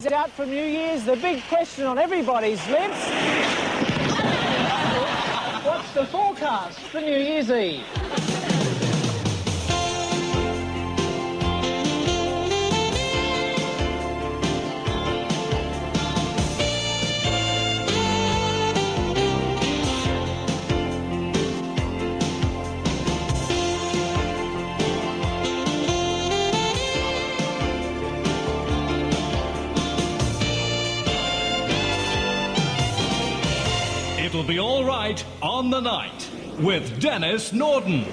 Out for New Year's, the big question on everybody's lips. What's the forecast for New Year's Eve? It'll be all right on the night with Denis Norden.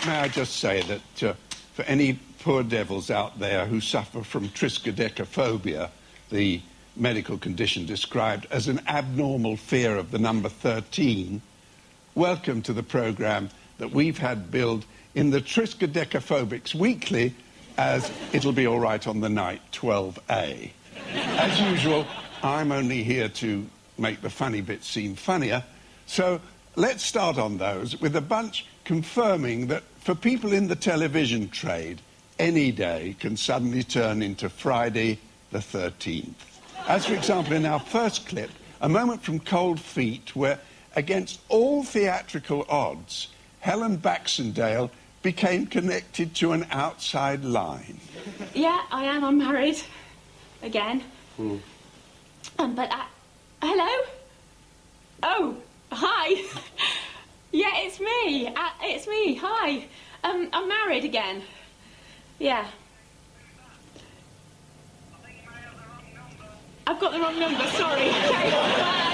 May I just say that for any poor devils out there who suffer from triskaidekaphobia, the medical condition described as an abnormal fear of the number 13, welcome to the programme that we've had billed in the Triskaidekaphobics Weekly as It'll Be All Right on the Night 12A. As usual, I'm only here to make the funny bits seem funnier, so let's start on those with a bunch confirming that for people in the television trade, any day can suddenly turn into Friday the 13th. As, for example, in our first clip, a moment from Cold Feet where, against all theatrical odds, Helen Baxendale became connected to an outside line. Yeah, I am. I'm married. Again. But, hello? Oh, hi. Yeah, it's me. It's me. Hi. I'm married again. Yeah. I've got the wrong number, sorry. Okay, bye.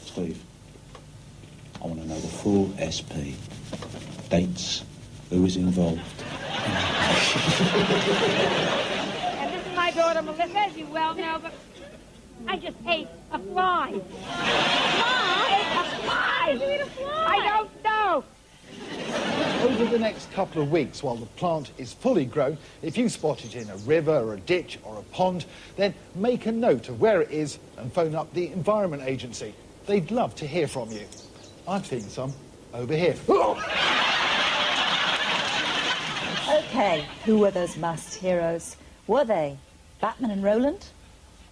Steve, I want to know the full SP. Dates, who is involved. And this is my daughter, Melissa, as you well know, but I just ate a fly. A fly? Did you eat a fly? I don't know. Over the next couple of weeks, while the plant is fully grown, if you spot it in a river or a ditch or a pond, then make a note of where it is and phone up the Environment Agency. They'd love to hear from you. I've seen some over here. OK, who were those masked heroes? Were they Batman and Roland?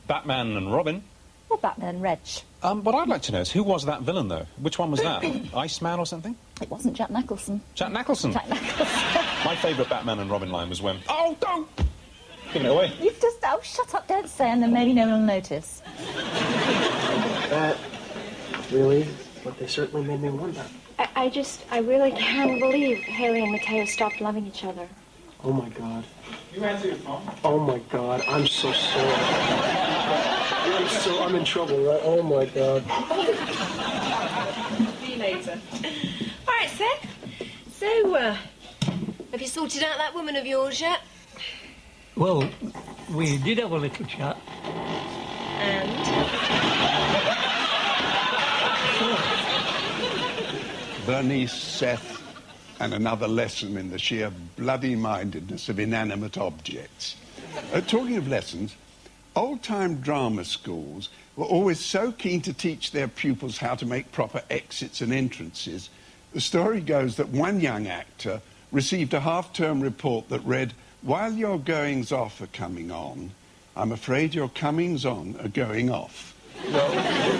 Batman and Robin? Or Batman and Reg? What I'd like to know is who was that villain, though? Which one was that? Iceman or something? It wasn't Jack Nicholson. Jack Nicholson? Jack Nicholson. My favourite Batman and Robin line was when... Oh, don't! Giving it away. You've just... Oh, shut up, don't say, and then maybe no one will notice. That really, but they certainly made me wonder. I really can't believe Haley and Mateo stopped loving each other. Oh, my God. You answer your phone? Oh, my God, I'm so sorry. I'm in trouble, right? Oh, my God. See you later. All right, Seth. So, have you sorted out that woman of yours yet? Well, we did have a little chat. Bernice, Seth, and another lesson in the sheer bloody-mindedness of inanimate objects. Talking of lessons, old-time drama schools were always so keen to teach their pupils how to make proper exits and entrances. The story goes that one young actor received a half-term report that read, "While your goings-off are coming on, I'm afraid your comings-on are going off." Well,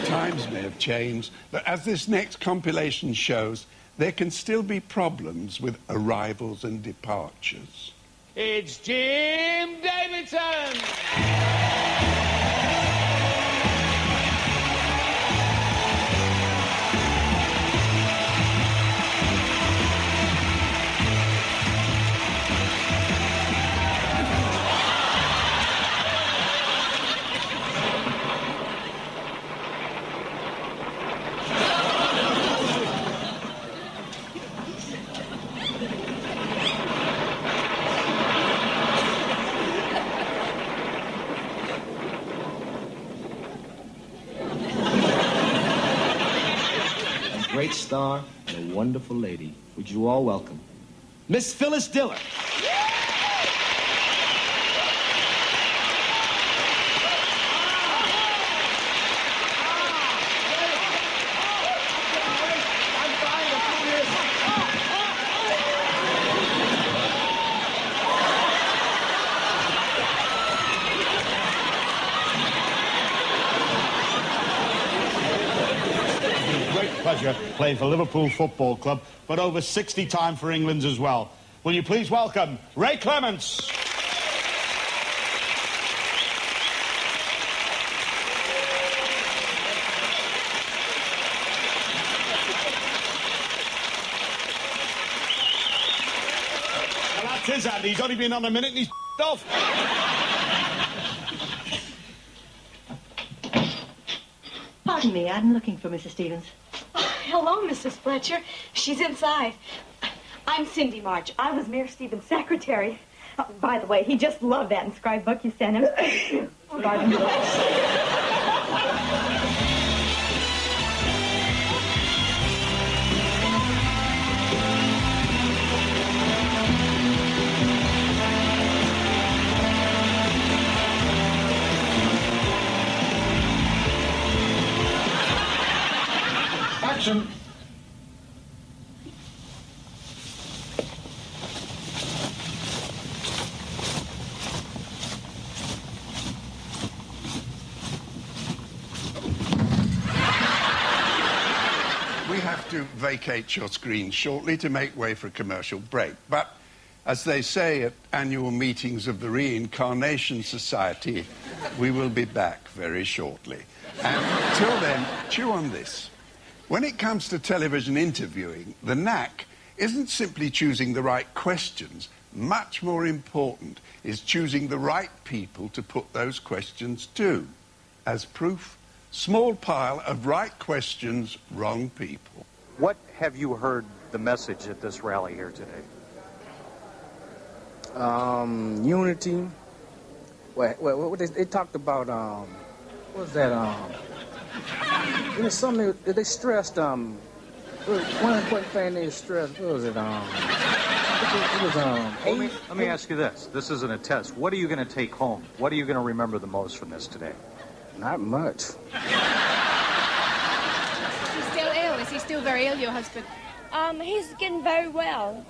times may have changed, but as this next compilation shows, there can still be problems with arrivals and departures. It's Jim Davidson! great star and a wonderful lady. Would you all welcome Miss Phyllis Diller? Pleasure playing for Liverpool Football Club, but over 60 times for England as well. Will you please welcome Ray Clements? Well, that's his Andy. He's only been on a minute and he's off. Pardon me, I'm looking for Mrs. Stevens. Oh, hello, Mrs. Fletcher. She's inside. I'm Cindy March. I was Mayor Stevens' secretary. Oh, by the way, he just loved that inscribed book you sent him. Pardon me. Action. We have to vacate your screen shortly to make way for a commercial break. But, as they say at annual meetings of the Reincarnation Society, we will be back very shortly. And till then, chew on this. When it comes to television interviewing, the knack isn't simply choosing the right questions. Much more important is choosing the right people to put those questions to. As proof, small pile of right questions, wrong people. What have you heard the message at this rally here today? Unity. What they talked about, what was that, you know, something they stressed, one important thing they stressed, what was it, Let me ask you this. This isn't a test. What are you going to take home? What are you going to remember the most from this today? Not much. Is he still ill? Is he still very ill, your husband? He's getting very well.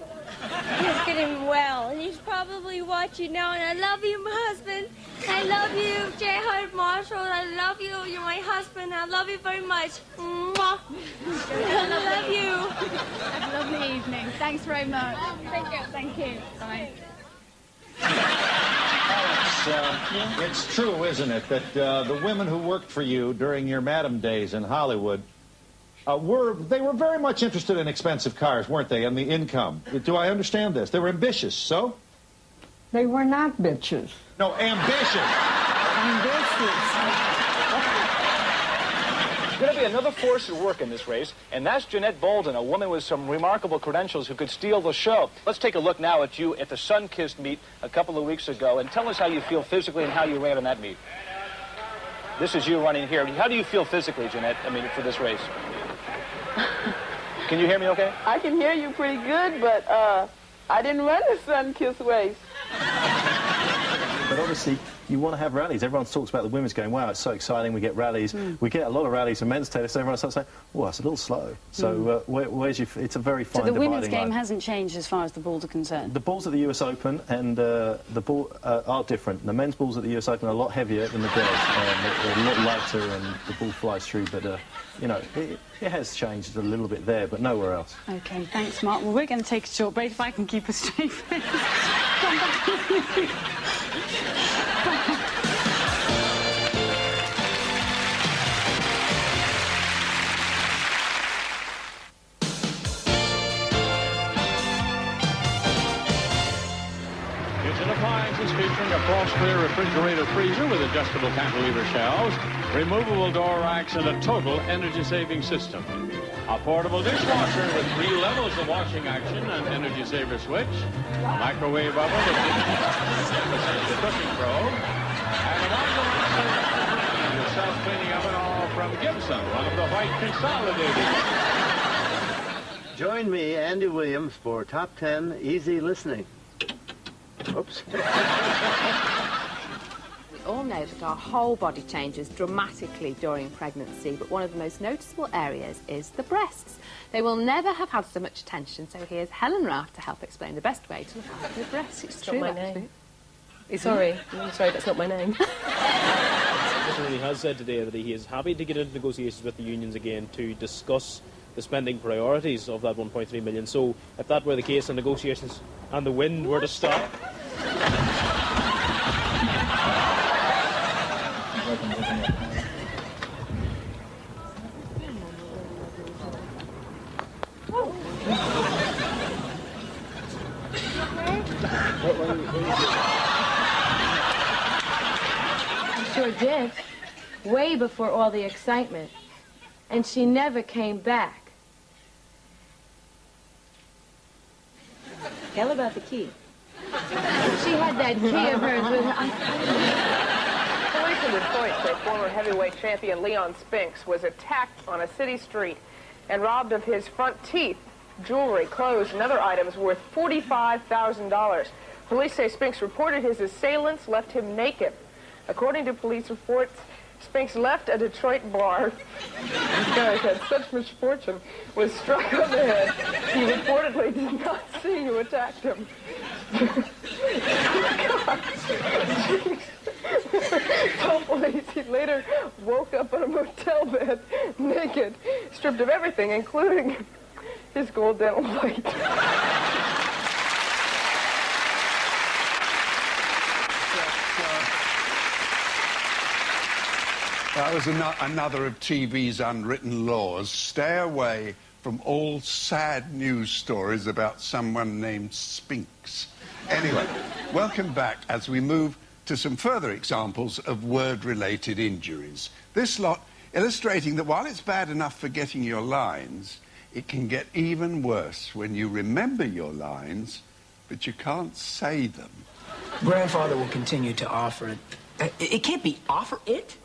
He's getting well, and he's probably watching now, and I love you, my husband. I love you, J. Hart Marshall. I love you. You're my husband. I love you very much. Mwah. I love you. Have a lovely evening. Thanks very much. Thank you. Thank you. Bye. It's true, isn't it, that the women who worked for you during your madam days in Hollywood were very much interested in expensive cars, weren't they, and the income? Do I understand this? They were ambitious, so? They were not bitches. No, ambitious. There's going to be another force at work in this race, and that's Jeanette Bolden, a woman with some remarkable credentials who could steal the show. Let's take a look now at you at the Sun-Kissed meet a couple of weeks ago, and tell us how you feel physically and how you ran in that meet. This is you running here. How do you feel physically, Jeanette, for this race? Can you hear me okay? I can hear you pretty good, but I didn't run the Sun-Kissed race. But obviously, you want to have rallies. Everyone talks about the women's game. Wow, it's so exciting. We get rallies. We get a lot of rallies in men's tennis. So everyone starts saying, "Oh, it's a little slow." So where's your? It's a very fine. So the women's dividing game line. hasn't changed as far as the balls are concerned. The balls at the US Open and the ball are different. The men's balls at the US Open are a lot heavier than the girls. They're a lot lighter, and the ball flies through. But you know, it has changed a little bit there, but nowhere else. Okay, thanks, Mark. Well, we're going to take a short break if I can keep a straight face. Come back with you. Kitchen appliances featuring a frost-clear refrigerator freezer with adjustable cantilever shelves, removable door racks, and a total energy-saving system. A portable dishwasher with 3 levels of washing action and energy-saver switch, a microwave oven with 50% cooking probe, and a self-cleaning oven all from Gibson, one of the white consolidated. Join me, Andy Williams, for Top 10 Easy Listening. Oops. We all know that our whole body changes dramatically during pregnancy, but one of the most noticeable areas is the breasts. They will never have had so much attention, so here's Helen Raft to help explain the best way to look after the breasts. It's true, not my actually. name. Sorry, I'm sorry, that's not my name. He has said today that he is happy to get into negotiations with the unions again to discuss the spending priorities of that 1.3 million. So if that were the case, the negotiations and the wind were to stop. Sure did. Way before all the excitement. And she never came back. Tell about the key. She had that key of hers with her. Police in Detroit say former heavyweight champion Leon Spinks was attacked on a city street and robbed of his front teeth, jewelry, clothes, and other items worth $45,000. Police say Spinks reported his assailants left him naked. According to police reports, Spinks left a Detroit bar. This guy had such misfortune, was struck on the head. He reportedly did not see who attacked him. Told police he later woke up in a motel bed, naked, stripped of everything, including his gold dental plate. That was another of TV's unwritten laws. Stay away from all sad news stories about someone named Spinks. Anyway, welcome back as we move to some further examples of word-related injuries. This lot illustrating that while it's bad enough forgetting your lines, it can get even worse when you remember your lines, but you can't say them. Grandfather will continue to offer it. It can't be offer it?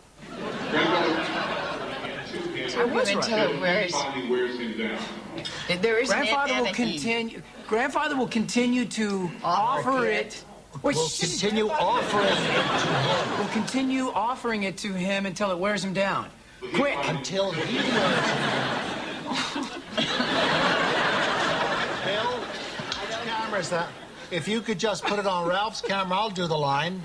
I was until it wears him down. There is Grandfather will continue to offer it. Will continue offering it to him. Will continue offering it to him until it wears him down. Quick! Until he wears him down. Bill, what camera is that? If you could just put it on Ralph's camera, I'll do the line.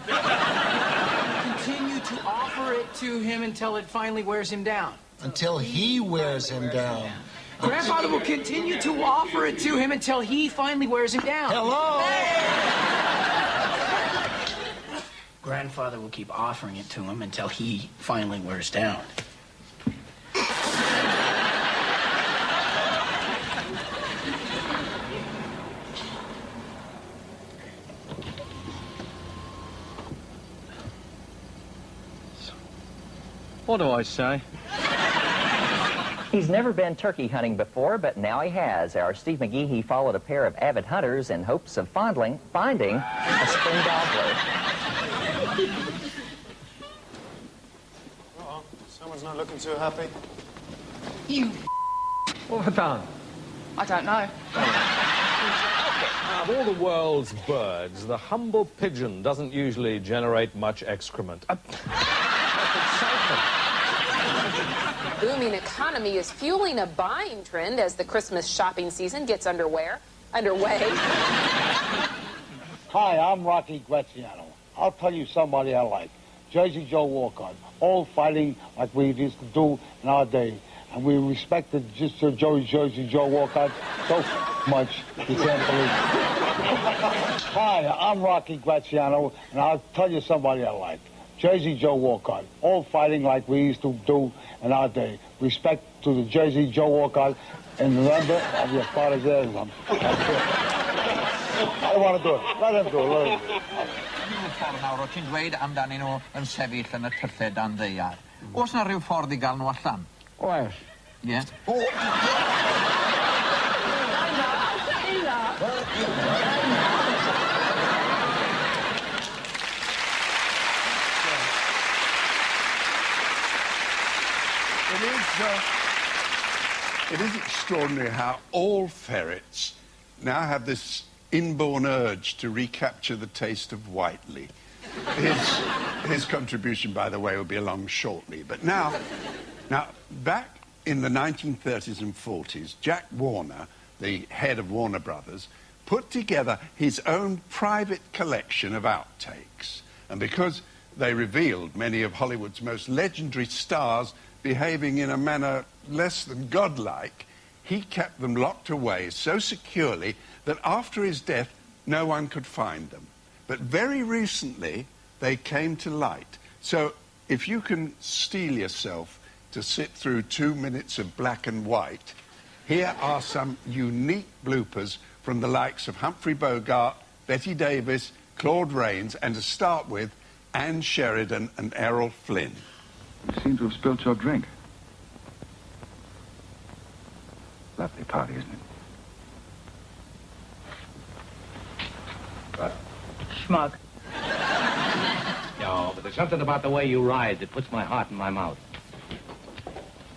Continue to offer it to him until it finally wears him down. Until he wears him down. Grandfather will continue to offer it to him until he finally wears him down. Hello! Grandfather will keep offering it to him until he finally wears down. What do I say? He's never been turkey hunting before, but now he has. Our Steve McGee followed a pair of avid hunters in hopes of finding a spring gobbler. Uh-oh, someone's not looking too happy. You. What done? I don't know. Of all the world's birds, the humble pigeon doesn't usually generate much excrement. Booming economy is fueling a buying trend as the Christmas shopping season gets underway. Hi, I'm Rocky Graziano. I'll tell you somebody I like. Jersey Joe Walker. All fighting like we used to do in our day. And we respected just Jersey Joe Walker so much you can't believe it. Hi, I'm Rocky Graziano, and I'll tell you somebody I like. Jersey Joe Walker. All fighting like we used to do in our day. Respect to the Jersey Joe Walker and remember of your father's heirloom. I don't want to do it. Let him do it. Let him do it. Rhyw ffordd nawr, o ti'n dweud amdanyn nhw yn sefyll yn y tyllau dan ddeiar. Oes na rhyw ffordd i gael nhw allan? Oes. Ie? It is extraordinary how all ferrets now have this inborn urge to recapture the taste of Whiteley. His contribution, by the way, will be along shortly. But now, back in the 1930s and 40s, Jack Warner, the head of Warner Brothers, put together his own private collection of outtakes. And because they revealed many of Hollywood's most legendary stars behaving in a manner less than godlike, he kept them locked away so securely that after his death, no one could find them. But very recently, they came to light. So if you can steel yourself to sit through 2 minutes of black and white, here are some unique bloopers from the likes of Humphrey Bogart, Betty Davis, Claude Rains, and to start with, Anne Sheridan and Errol Flynn. You seem to have spilt your drink. Lovely party, isn't it? What? Schmuck. No, but there's something about the way you ride that puts my heart in my mouth.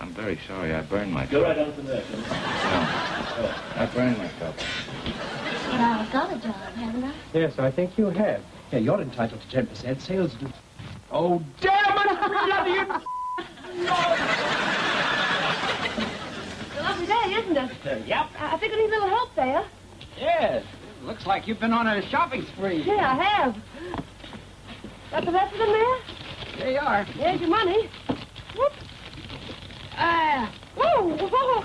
I'm very sorry I burned myself. Go right on from there. No, I burned myself. But I've got a job, haven't I? Yes, I think you have. Yeah, you're entitled to 10% sales. Oh, damn it! Bloody It's a lovely day, isn't it? Yep. I think I need a little help there. Yes. Looks like you've been on a shopping spree. Yeah, I have. Got the rest of them there? There you are. Here's your money. Whoop. Whoa, whoa.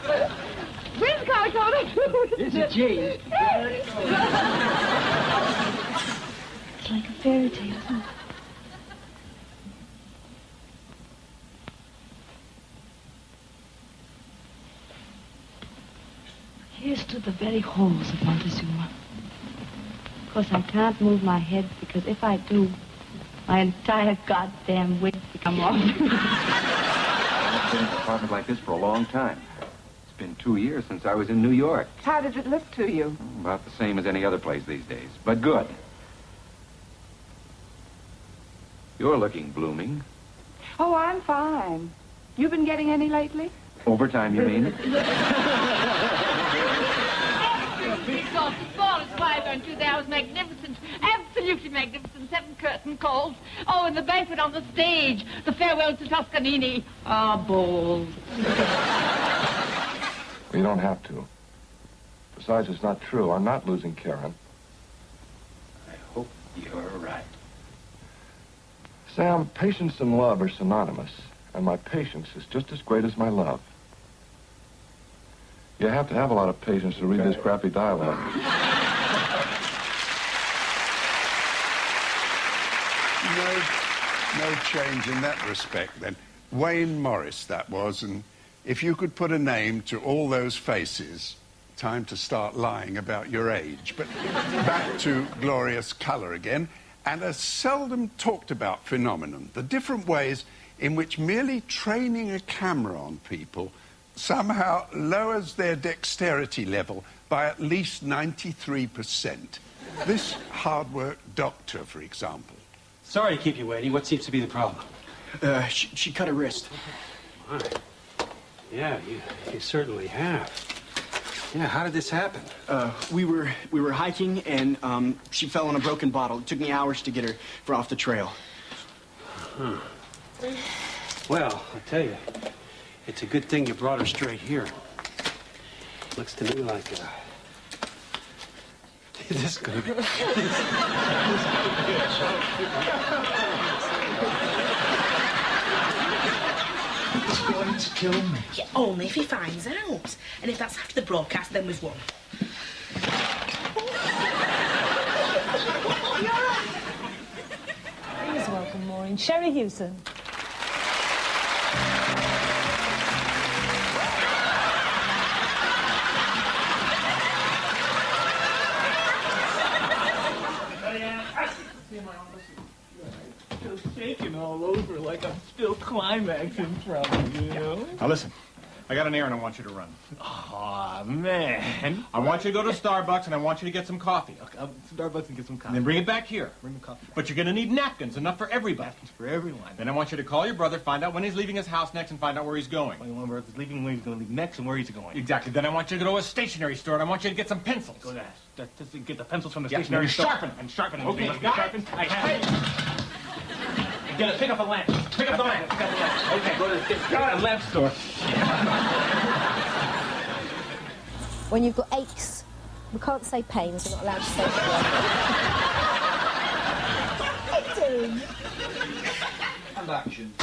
Where's the collar coat? It's a G. It's like a fairy tale, isn't it? Here's to the very halls of Montezuma. Of course, I can't move my head, because if I do, my entire goddamn wig will come off. I've been in an apartment like this for a long time. It's been 2 years since I was in New York. How does it look to you? About the same as any other place these days, but good. You're looking blooming. Oh, I'm fine. You been getting any lately? Overtime, you mean? That was magnificent. Absolutely magnificent. 7 curtain calls. Oh, and the banquet on the stage. The farewell to Toscanini. Ah, balls. You don't have to. Besides, it's not true. I'm not losing Karen. I hope you're right. Sam, patience and love are synonymous, and my patience is just as great as my love. You have to have a lot of patience to read this crappy dialogue. No change in that respect, then. Wayne Morris, that was, and if you could put a name to all those faces, time to start lying about your age. But back to glorious colour again, and a seldom talked about phenomenon, the different ways in which merely training a camera on people somehow lowers their dexterity level by at least 93%. This hard-work doctor, for example. Sorry to keep you waiting. What seems to be the problem? She cut her wrist. My. Yeah, you certainly have. Yeah, how did this happen? We were hiking, and she fell on a broken bottle. It took me hours to get her off the trail. Huh. Well, I'll tell you, it's a good thing you brought her straight here. Looks to me like this could be. He's going to kill me. Yeah, only if he finds out. And if that's after the broadcast, then we've won. Please welcome Maureen Sherry Hewson. Shaking all over like I'm still climaxing from it, you know? Now listen, I got an errand I want you to run. Aw, man. I want you to go to Starbucks, and I want you to get some coffee. Okay, I'll Starbucks and get some coffee. And then bring it back here. Bring the coffee. But you're going to need napkins, enough for everybody. Napkins for everyone. Then I want you to call your brother, find out when he's leaving his house next, and find out where he's going. Well, you want where he's leaving, where he's going to leave next, and where he's going. Exactly. Then I want you to go to a stationery store, and I want you to get some pencils. Go there. Just get the pencils from the Yeah, stationery and store. sharpen. And sharpen them. Okay, Must be got it? sharpened. I have it. Pick up a lamp. Pick up the lamp. Pick up the lamp. Okay, go to the lamp store. When you've got aches, we can't say pains, we're not allowed to say that. And action.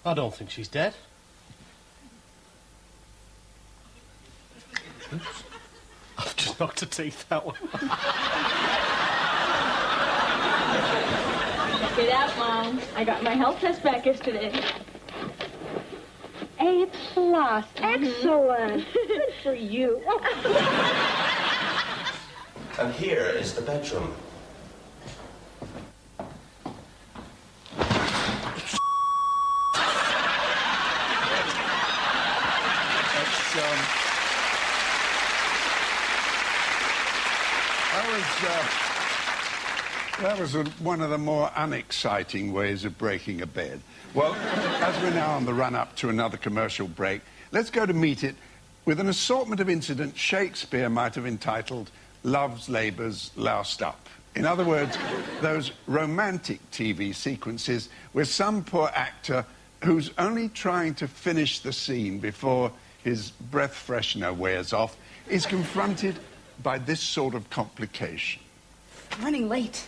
I don't think she's dead. Oops. I've just knocked her teeth out. Get out, Mom. I got my health test back yesterday. A+. Excellent. Good for you. And here is the bedroom. That was one of the more unexciting ways of breaking a bed. Well, as we're now on the run-up to another commercial break, let's go to meet it with an assortment of incidents Shakespeare might have entitled Love's Labours Loused Up. In other words, those romantic TV sequences where some poor actor who's only trying to finish the scene before his breath freshener wears off is confronted by this sort of complication. I'm running late.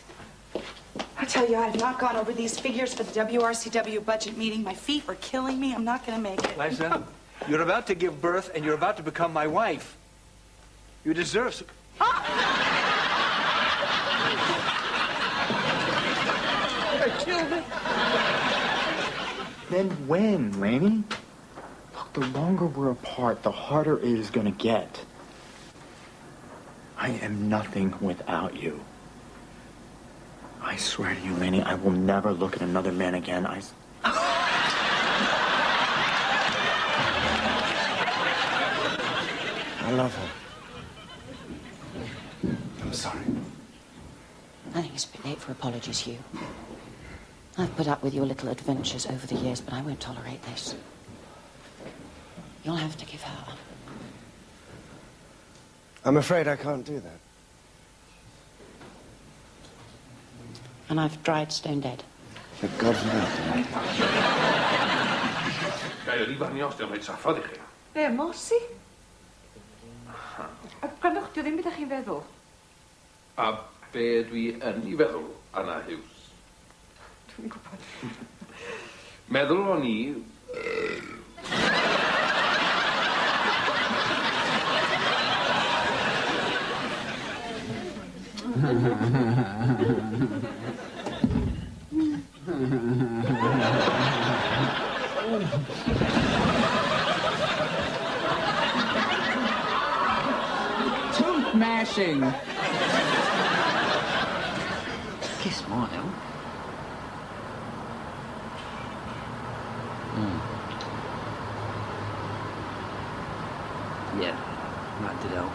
I tell you, I have not gone over these figures for the WRCW budget meeting. My feet are killing me. I'm not going to make it. Liza, you're about to give birth, and you're about to become my wife. You deserve some... I killed it. Then when, Laney? Look, the longer we're apart, the harder it is gonna get. I am nothing without you. I swear to you, Laney, I will never look at another man again. I love her. I'm sorry. I think it's a bit late for apologies, Hugh. I've put up with your little adventures over the years, but I won't tolerate this. You'll have to give her up. I'm afraid I can't do that. And I've tried stone dead. For God's sake. Kaya di ba niyo stel met safadi chi? Be, Mosi? Gwrandwch, dwi ddim byd â chi'n feddwl. A be dwi yn ei feddwl, Anna Hughes? Dwi'n gwybod. Meddwl o'n i... Tooth mashing. Kiss more, though. Yeah, that did help.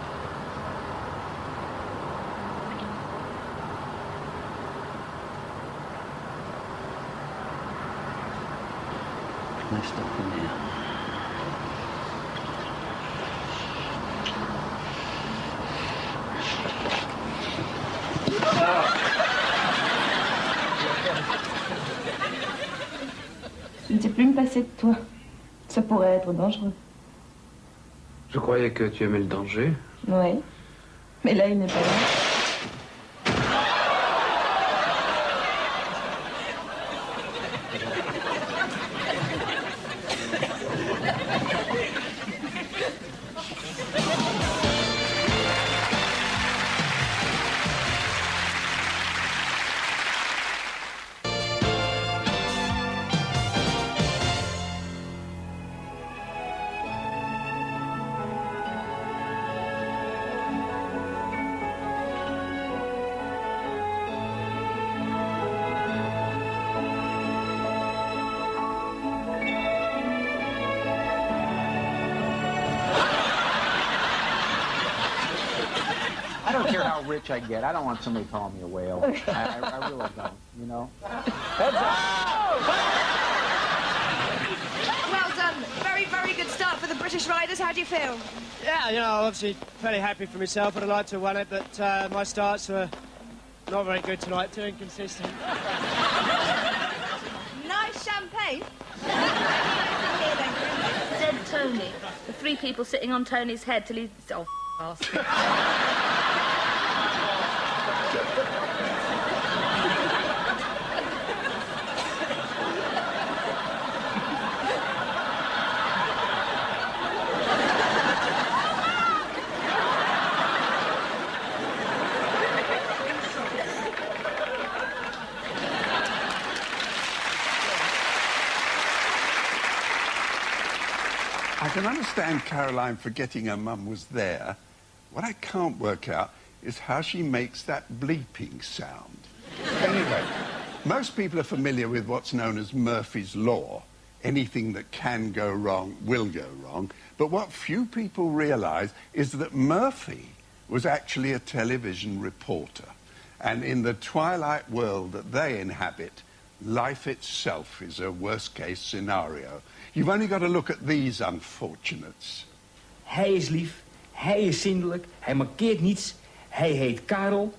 Let's stop in here. Je ne sais plus me passer de toi. Ça pourrait être dangereux. Je croyais que tu aimais le danger. Oui. Mais là, il n'est pas là. I don't care how rich I get. I don't want somebody calling me a whale. I really don't, you know? Heads up! Well done. Very, very good start for the British riders. How do you feel? Yeah, you know, obviously fairly happy for myself. I'd like to have won it, but my starts were not very good tonight, too inconsistent. Nice champagne. Dead Tony. The 3 people sitting on Tony's head till he's... Oh, ass. I can understand Caroline forgetting her mum was there. What I can't work out is how she makes that bleeping sound. Anyway, most people are familiar with what's known as Murphy's Law. Anything that can go wrong will go wrong. But what few people realise is that Murphy was actually a television reporter. And in the twilight world that they inhabit, life itself is a worst-case scenario. You've only got to look at these unfortunates. Hij is lief, hij is zindelijk, hij markeert niets, hij heet Karel.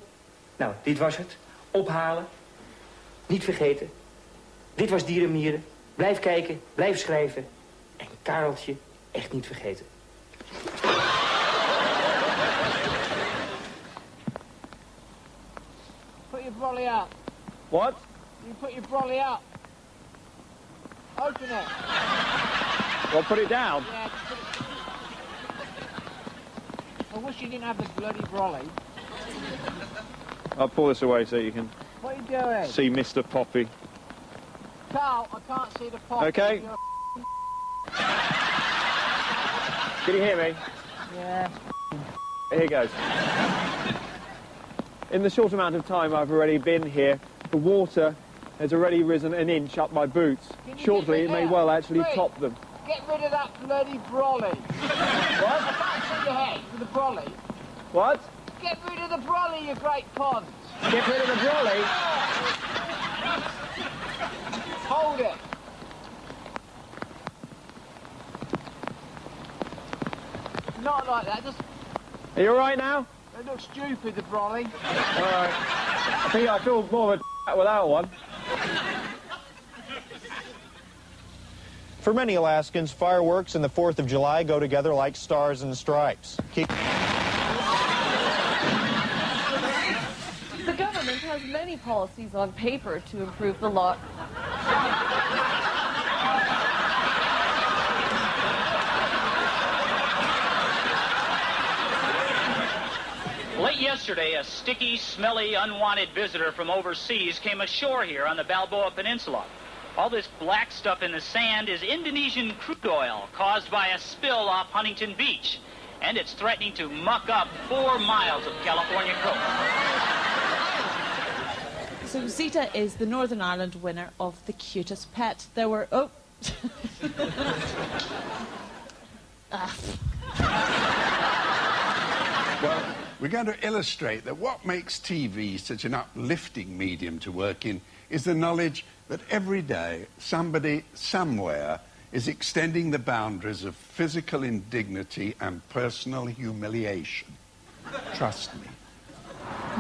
Nou, dit was het. Ophalen. Niet vergeten. Dit was Dierenmieren. Blijf kijken, blijf schrijven. En Kareltje echt niet vergeten. Put your brolly up. What? You put your brolly up. Open it. Well, put it down. Yeah, put it... I wish you didn't have the bloody brolly. I'll pull this away so you can What are you doing? see Mr. Poppy. Carl, I can't see the pot. Okay. You're Can you hear me? Yeah. Here goes. In the short amount of time I've already been here, the water has already risen an inch up my boots. Shortly, it may well actually top them. Get rid of that bloody brolly. What? I can't see your head with the brolly. What? Get rid of the brolly, you great pond. Get rid of the brolly? Hold it. Not like that, just... Are you all right now? It looks stupid, the brolly. All right. I feel more of a without one. For many Alaskans, fireworks and the 4th of July go together like stars and stripes. The government has many policies on paper to improve the lot. Late yesterday, a sticky, smelly, unwanted visitor from overseas came ashore here on the Balboa Peninsula. All this black stuff in the sand is Indonesian crude oil caused by a spill off Huntington Beach. And it's threatening to muck up 4 miles of California coast. So Zita is the Northern Ireland winner of the cutest pet. There were... Oh. Well, we're going to illustrate that what makes TV such an uplifting medium to work in is the knowledge that every day somebody somewhere is extending the boundaries of physical indignity and personal humiliation. Trust me.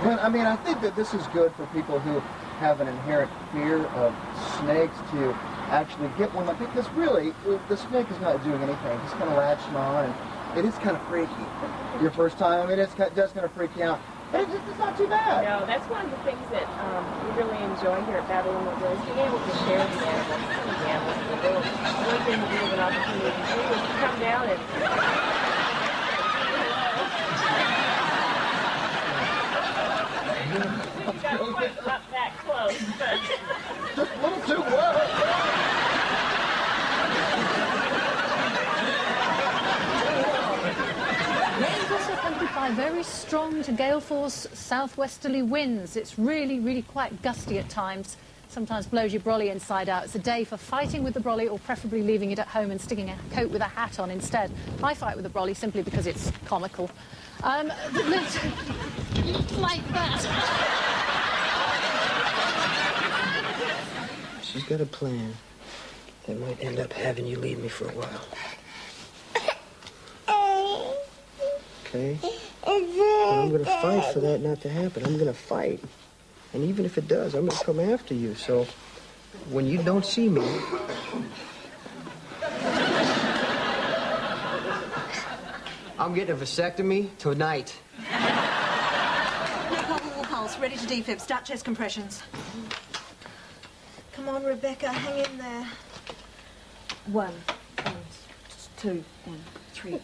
But, I mean, I think that this is good for people who have an inherent fear of snakes to actually get one. Because really, the snake is not doing anything. It's kind of latching on, and it is kind of freaky. Your first time, I mean, it's just going to freak you out. But it's not too bad. No, that's one of the things that we really enjoy here at Battle in the Woods, being able to share the animals. The animals. One thing we have an opportunity to do is to come down and... Got quite not that close, but... Just a little too close. By very strong to gale force southwesterly winds. It's really, really quite gusty at times. Sometimes blows your brolly inside out. It's a day for fighting with the brolly or preferably leaving it at home and sticking a coat with a hat on instead. I fight with the brolly simply because it's comical. Like that. She's got a plan that might end up having you leave me for a while. Okay? But I'm gonna fight for that not to happen. I'm gonna fight. And even if it does, I'm gonna come after you. So when you don't see me, I'm getting a vasectomy tonight. Normal pulse, ready to defib. Start chest compressions. Come on, Rebecca, hang in there. 1, 2, 3.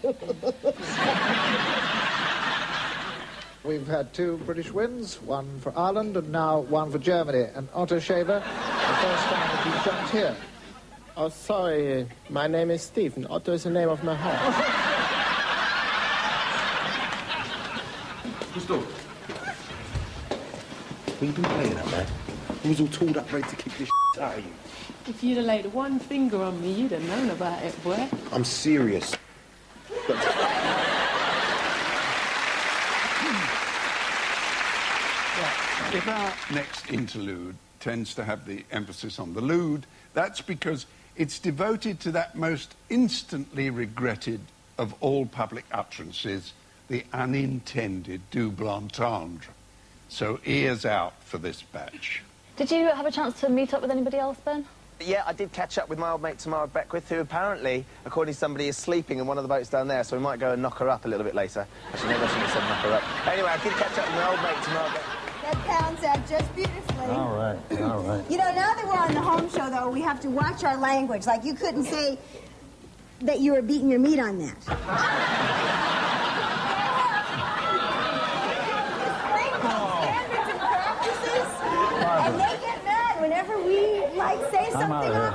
We've had 2 British wins, 1 for Ireland and now 1 for Germany. And Otto Shaver, the first time that you've jumped here. Oh, sorry. My name is Stephen. Otto is the name of my horse. Gustav. What you been playing at, man? You was all tooled up, ready to kick this out of you. If you'd have laid one finger on me, you'd have known about it, boy. I'm serious. If our next interlude tends to have the emphasis on the lewd, that's because it's devoted to that most instantly regretted of all public utterances, the unintended double entendre. So ears out for this batch. Did you have a chance to meet up with anybody else, Ben? Yeah, I did catch up with my old mate Tamara Beckwith, who apparently, according to somebody, is sleeping in one of the boats down there, so we might go and knock her up a little bit later. Actually, maybe I shouldn't have said knock her up. Anyway, I did catch up with my old mate Tamara Beckwith. That pans out just beautifully. All right, all right. You know, now that we're on the home show, though, we have to watch our language. Like, you couldn't say that you were beating your meat on that. And they get mad whenever we, like, say something on the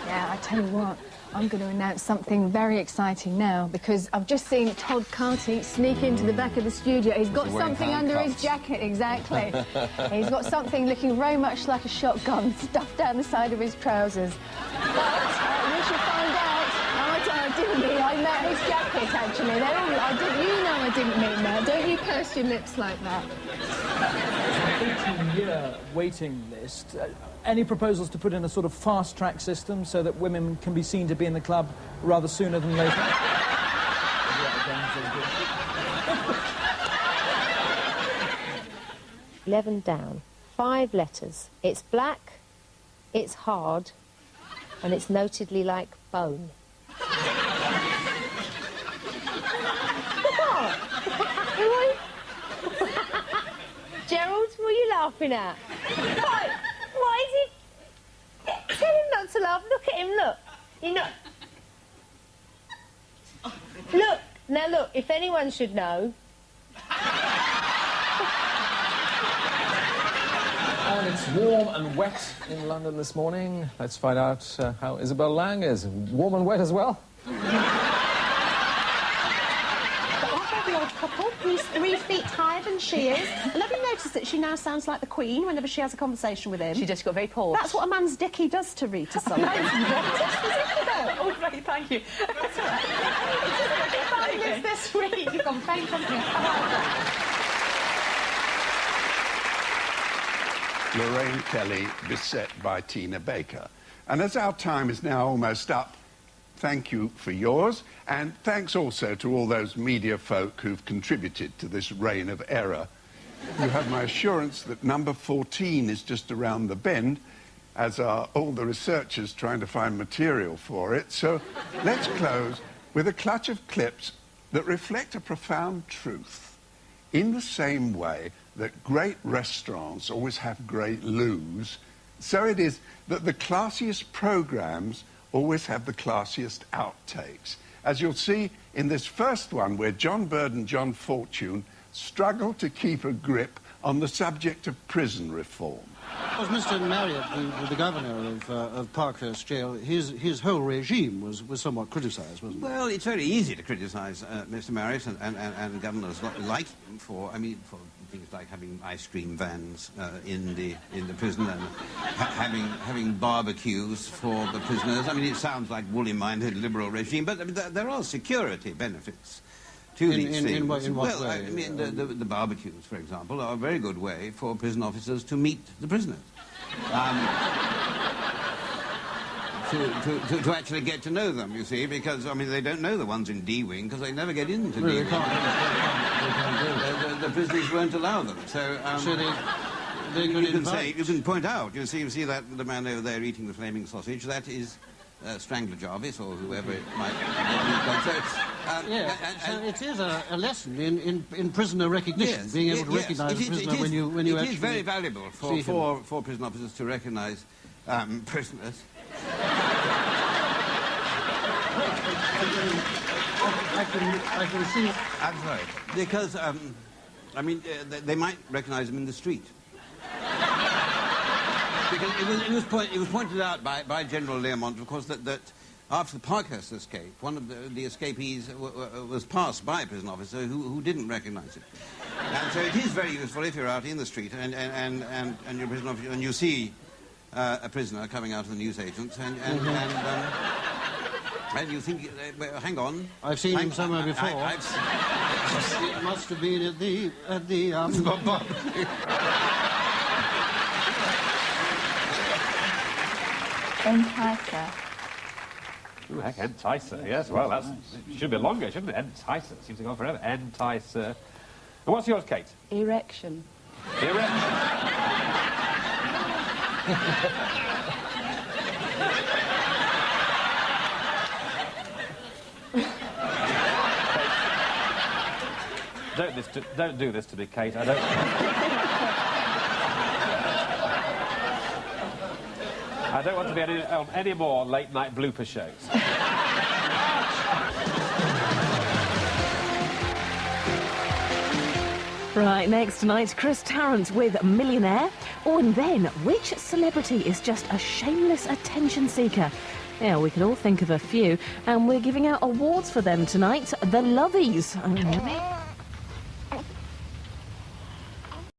Yeah, I tell you what, I'm going to announce something very exciting now because I've just seen Todd Carty sneak into the back of the studio. He's got something under his jacket, exactly. He's got something looking very much like a shotgun stuffed down the side of his trousers. But we shall find out. I didn't mean, I met his jacket, actually. They're all, you know I didn't mean that. Don't you purse your lips like that. 18-year waiting list. Any proposals to put in a sort of fast-track system so that women can be seen to be in the club rather sooner than later? 11 down. 5 letters. It's black, it's hard, and it's notedly like bone. Gerald, what are you laughing at? What is he? Tell him not to laugh. Look at him, look. You're not... Look, now look, if anyone should know... And it's warm and wet in London this morning. Let's find out how Isabel Lang is. Warm and wet as well? The odd couple who's 3 feet higher than she is. And have you noticed that she now sounds like the Queen whenever she has a conversation with him? She just got very poor. That's what a man's dicky does to Rita sometimes. Oh, right, thank you. That's all right. It's this week. You've gone faint on me. Lorraine Kelly, beset by Tina Baker. And as our time is now almost up, thank you for yours, and thanks also to all those media folk who've contributed to this reign of error. You have my assurance that number 14 is just around the bend, as are all the researchers trying to find material for it. So let's close with a clutch of clips that reflect a profound truth. In the same way that great restaurants always have great loos, so it is that the classiest programs always have the classiest outtakes. As you'll see in this first one, where John Bird and John Fortune struggle to keep a grip on the subject of prison reform. Of Mr. Marriott, the governor of Parkhurst Jail, his whole regime was somewhat criticised, wasn't it? Well, it's very easy to criticise Mr. Marriott and governors like him for things like having ice cream vans in the prison and having barbecues for the prisoners. I mean, it sounds like woolly-minded liberal regime, but I mean, there are security benefits to these in things. what Well, way? I mean, the barbecues, for example, are a very good way for prison officers to meet the prisoners. To actually get to know them, you see, because, I mean, they don't know the ones in D Wing because they never get into D Wing. The prisoners won't allow them. So they could you can point out, you see that the man over there eating the flaming sausage, that is Strangler Jarvis or whoever it might be. So it is a lesson in prisoner recognition, being able to recognise a prisoner when you It actually is very valuable for prison officers to recognise prisoners. I can see. I'm sorry. Because, I mean, they might recognise them in the street. Because it was pointed out by General Learmont, of course, that after the Parkhurst escape, one of the escapees was passed by a prison officer who didn't recognise him. And so it is very useful if you're out in the street and you're a prison officer and you see a prisoner coming out of the newsagents and you think, hang on. I've seen him somewhere before. It must have been at the Enticer. Ooh, heck, enticer. Yes, well, that should be longer, shouldn't it? Enticer. Seems to go on forever. Enticer. And what's yours, Kate? Erection. Erection. Don't do this to me, Kate. I don't... I don't want to be on any more late-night blooper shows. Right, next tonight, Chris Tarrant with Millionaire. Oh, and then, which celebrity is just a shameless attention seeker? Yeah, we can all think of a few, and we're giving out awards for them tonight. The Lovies.